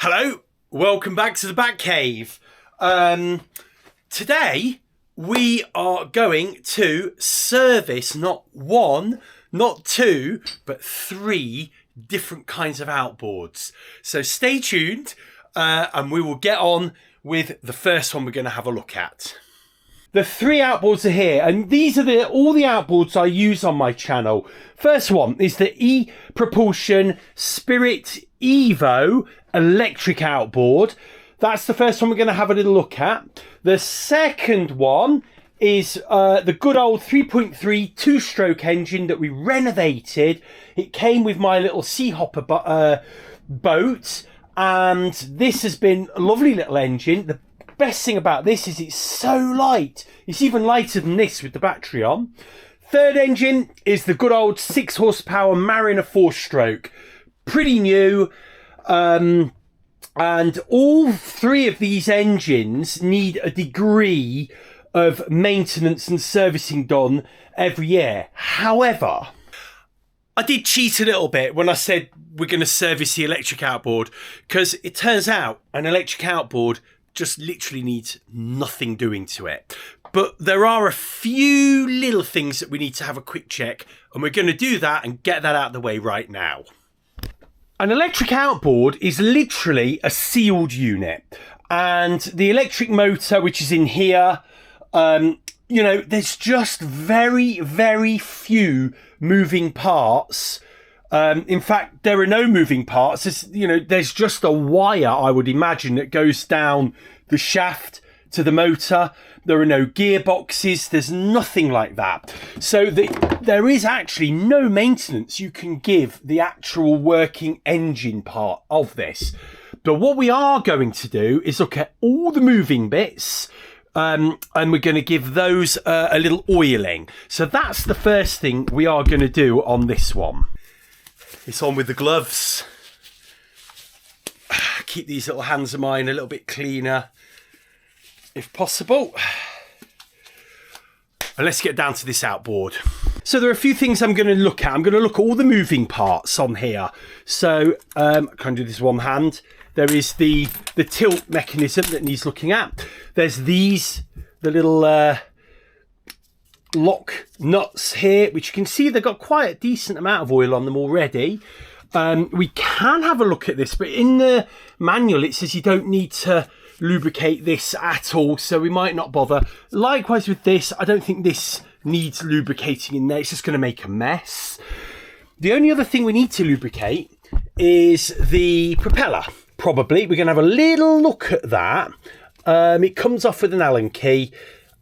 Hello, welcome back to the Batcave. Today we are going to service not one, not two, but three different kinds of outboards. So stay tuned and we will get on with the first one we're going to have a look at. The three outboards are here, and these are all the outboards I use on my channel. First one is the Epropulsion Spirit EVO electric outboard. That's the first one we're going to have a little look at. The second one is the good old 3.3 two-stroke engine that we renovated. It came with my little sea hopper boat, and this has been a lovely little engine. The best thing about this is it's so light. It's even lighter than this with the battery on. Third engine is the good old 6 horsepower Mariner 4-stroke. Pretty new. And all three of these engines need a degree of maintenance and servicing done every year. However, I did cheat a little bit when I said we're going to service the electric outboard, because it turns out an electric outboard just literally needs nothing doing to it. But there are a few little things that we need to have a quick check, and we're going to do that and get that out of the way right now. An electric outboard is literally a sealed unit, and the electric motor, which is in here, there's just very, very few moving parts. In fact, there are no moving parts. There's just a wire, I would imagine, that goes down the shaft to the motor. There are no gearboxes. There's nothing like that. So there is actually no maintenance you can give the actual working engine part of this. But what we are going to do is look at all the moving bits, and we're going to give those a little oiling. So that's the first thing we are going to do on this one. It's on with the gloves. Keep these little hands of mine a little bit cleaner if possible. And let's get down to this outboard. So there are a few things I'm going to look at. I'm going to look at all the moving parts on here. So I can do this one hand. There is the tilt mechanism that needs looking at. There's the little lock nuts here, which you can see they've got quite a decent amount of oil on them already. We can have a look at this, but in the manual it says you don't need to lubricate this at all, so we might not bother. Likewise with this, I don't think this needs lubricating in there. It's just going to make a mess. The only other thing we need to lubricate is the propeller. Probably we're going to have a little look at that. It comes off with an Allen key,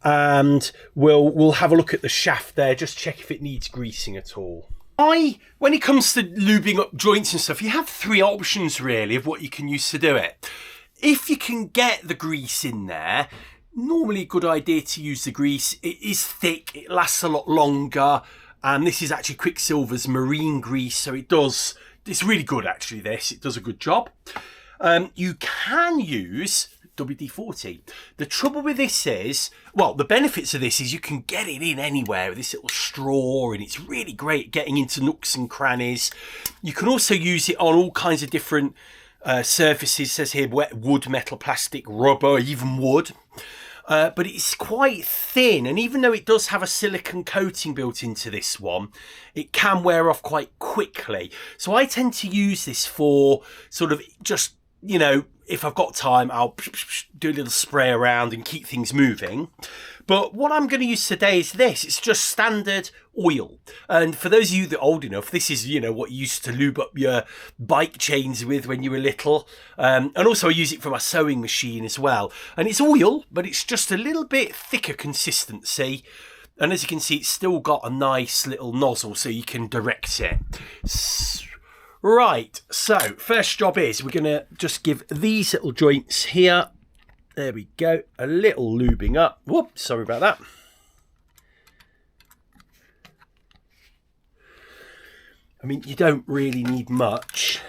and we'll have a look at the shaft there, just check if it needs greasing at all. When it comes to lubing up joints and stuff, you have three options really of what you can use to do it. If you can get the grease in there, normally a good idea to use the grease. It is thick, it lasts a lot longer, and this is actually Quicksilver's marine grease, so it's really good actually, it does a good job. You can use WD-40. The trouble with this is, the benefits of this is you can get it in anywhere with this little straw, and it's really great getting into nooks and crannies. You can also use it on all kinds of different surfaces. It says here wet wood, metal, plastic, rubber, even wood. But it's quite thin, and even though it does have a silicone coating built into this one, it can wear off quite quickly. So I tend to use this for sort of just, if I've got time, I'll do a little spray around and keep things moving. But what I'm going to use today is this. It's just standard oil. And for those of you that are old enough, this is, what you used to lube up your bike chains with when you were little. And also I use it for my sewing machine as well. And it's oil, but it's just a little bit thicker consistency. And as you can see, it's still got a nice little nozzle so you can direct it. Right, so first job is we're going to just give these little joints here, there we go, a little lubing up. Whoops, sorry about that. I mean, you don't really need much.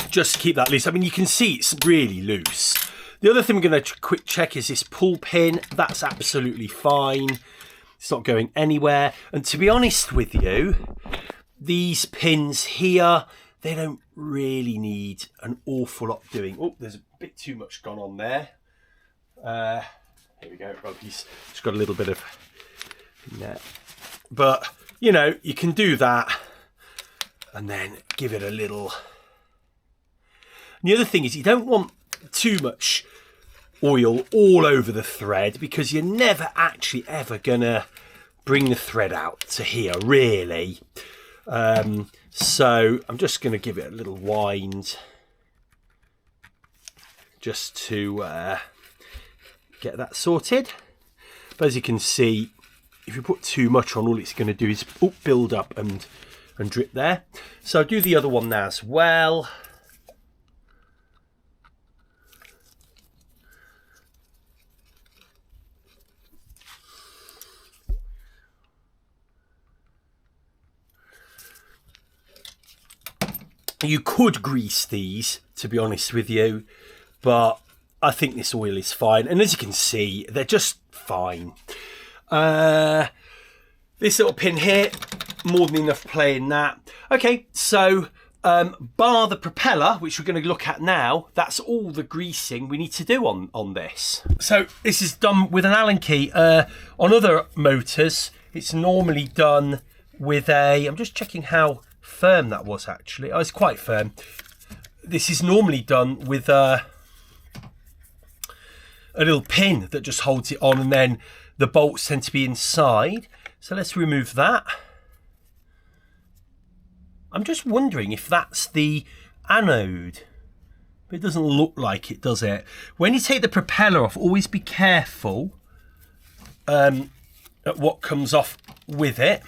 Just keep that loose. I mean, you can see it's really loose. The other thing we're going to quick check is this pull pin. That's absolutely fine. It's not going anywhere. And to be honest with you, these pins here, they don't really need an awful lot doing. Oh, there's a bit too much gone on there. Here we go. Oh, he's just got a little bit of net. But, you know, you can do that and then give it a little. And the other thing is you don't want too much oil all over the thread, because you're never actually ever gonna bring the thread out to here, really. So I'm just gonna give it a little wind just to get that sorted. But as you can see, if you put too much on, all it's going to do is build up and drip there. So I'll do the other one now as well. You could grease these, to be honest with you, but I think this oil is fine. And as you can see, they're just fine. This little pin here, more than enough play in that. Okay, so bar the propeller, which we're going to look at now, that's all the greasing we need to do on this. So this is done with an Allen key. On other motors, it's normally done with a, I'm just checking how firm that was actually. Oh, it's quite firm. This is normally done with a little pin that just holds it on, and then the bolts tend to be inside. So let's remove that. I'm just wondering if that's the anode. But it doesn't look like it, does it? When you take the propeller off, always be careful at what comes off with it.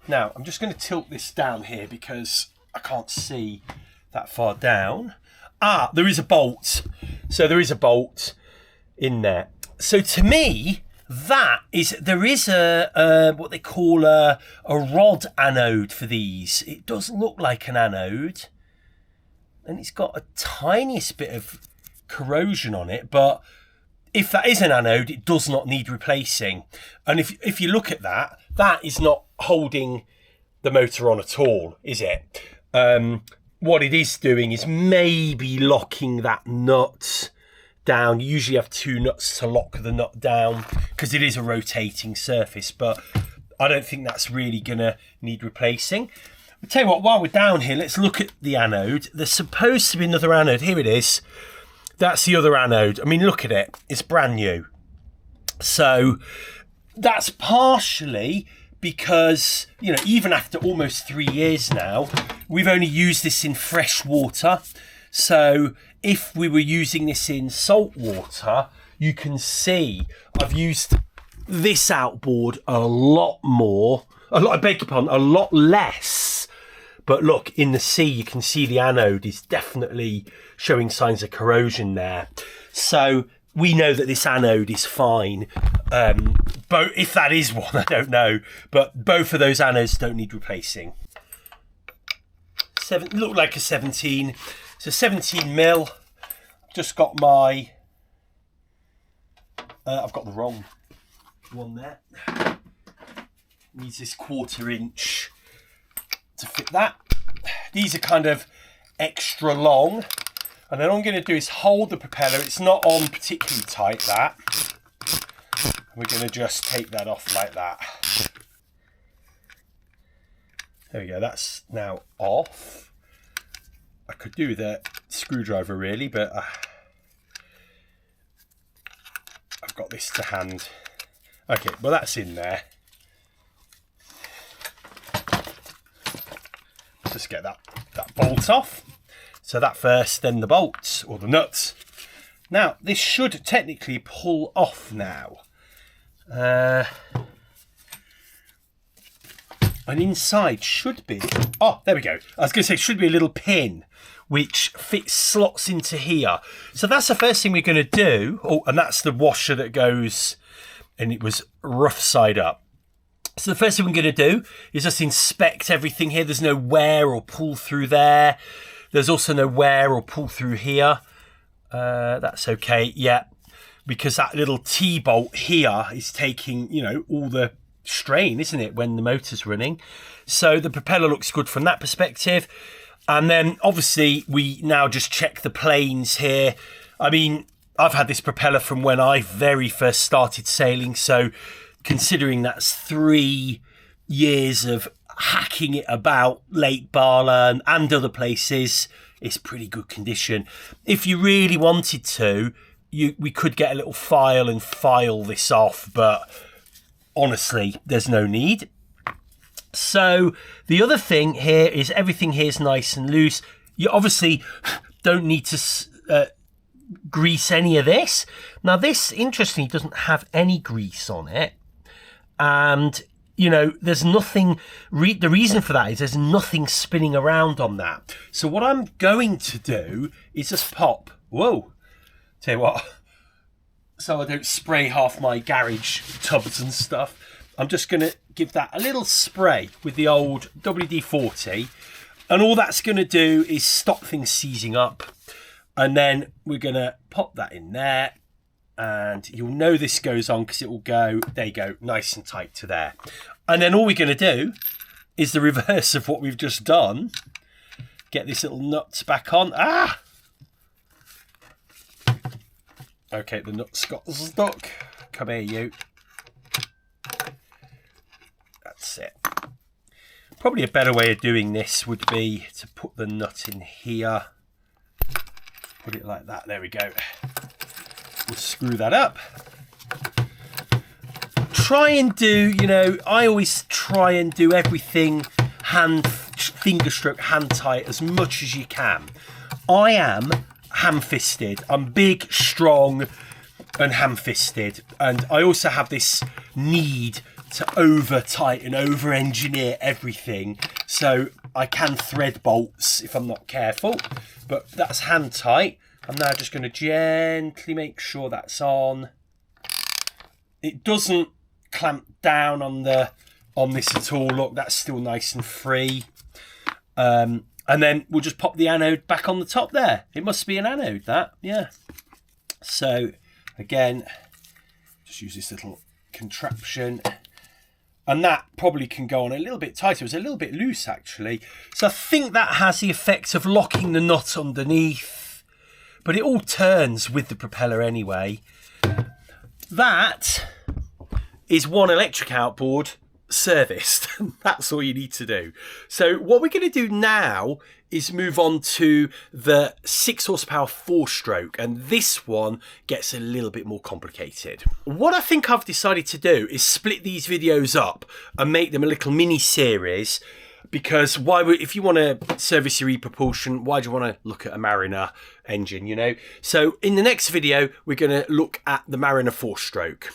Now, I'm just going to tilt this down here because I can't see that far down. Ah, there is a bolt. So there is a bolt in there. So to me, there is a what they call a rod anode for these. It does look like an anode, and it's got a tiniest bit of corrosion on it. But if that is an anode, it does not need replacing. And if you look at that, that is not holding the motor on at all, is it? What it is doing is maybe locking that nut down. You usually have two nuts to lock the nut down because it is a rotating surface, but I don't think that's really gonna need replacing. I'll tell you what, while we're down here, let's look at the anode. There's supposed to be another anode. Here it is. That's the other anode. I mean, look at it. It's brand new. So that's partially because, you know, even after almost 3 years now, we've only used this in fresh water. So if we were using this in salt water, you can see I've used this outboard a lot more, I beg your pardon, a lot less. But look, in the sea, you can see the anode is definitely showing signs of corrosion there. So we know that this anode is fine. But if that is one, I don't know. But both of those anodes don't need replacing. Look like a 17. It's a 17 mil. Just got my. I've got the wrong one there. Needs this 1/4 inch to fit that. These are kind of extra long. And then all I'm going to do is hold the propeller. It's not on particularly tight, that. We're going to just take that off like that. There we go. That's now off. I could do with a screwdriver really, but I've got this to hand. Okay, well that's in there. Let's just get that bolt off. So that first, then the bolts, or the nuts. Now, this should technically pull off now. And inside should be, oh, there we go. I was going to say, should be a little pin which slots into here. So that's the first thing we're going to do. Oh, and that's the washer that goes, and it was rough side up. So the first thing we're going to do is just inspect everything here. There's no wear or pull through there. There's also no wear or pull through here. That's okay, yeah. Because that little T-bolt here is taking, you know, all the strain, isn't it, when the motor's running? So the propeller looks good from that perspective. And then obviously we now just check the planes here. I mean, I've had this propeller from when I very first started sailing. So considering that's 3 years of hacking it about Lake Bala and other places, it's pretty good condition. If you really wanted to, we could get a little file and file this off, but honestly, there's no need. So the other thing here is everything here is nice and loose. You obviously don't need to grease any of this. Now this, interestingly, doesn't have any grease on it. And, you know, there's nothing, the reason for that is there's nothing spinning around on that. So what I'm going to do is just pop, whoa, tell you what, so I don't spray half my garage tubs and stuff. I'm just going to give that a little spray with the old WD-40. And all that's going to do is stop things seizing up. And then we're going to pop that in there. And you'll know this goes on because it will go, there you go, nice and tight to there. And then all we're going to do is the reverse of what we've just done. Get this little nut back on. Ah! Okay, the nut's got stuck. Come here, you. That's it. Probably a better way of doing this would be to put the nut in here. Put it like that. There we go. We'll screw that up. Try and do, you know, I always try and do everything finger stroke, hand tight as much as you can. I am ham-fisted. I'm big, strong, and ham-fisted. And I also have this need to over-tighten, over-engineer everything. So I can thread bolts if I'm not careful. But that's hand tight. I'm now just going to gently make sure that's on. It doesn't clamp down on this at all. Look, that's still nice and free. And then we'll just pop the anode back on the top there. It must be an anode, that, yeah. So again, just use this little contraption. And that probably can go on a little bit tighter. It was a little bit loose, actually. So I think that has the effect of locking the nut underneath. But it all turns with the propeller anyway. That is one electric outboard serviced. That's all you need to do. So what we're going to do now is move on to the 6 horsepower 4-stroke, and this one gets a little bit more complicated. What I think I've decided to do is split these videos up and make them a little mini series, because if you want to service your Epropulsion, why do you want to look at a Mariner engine, you know? So in the next video, we're going to look at the Mariner 4-stroke.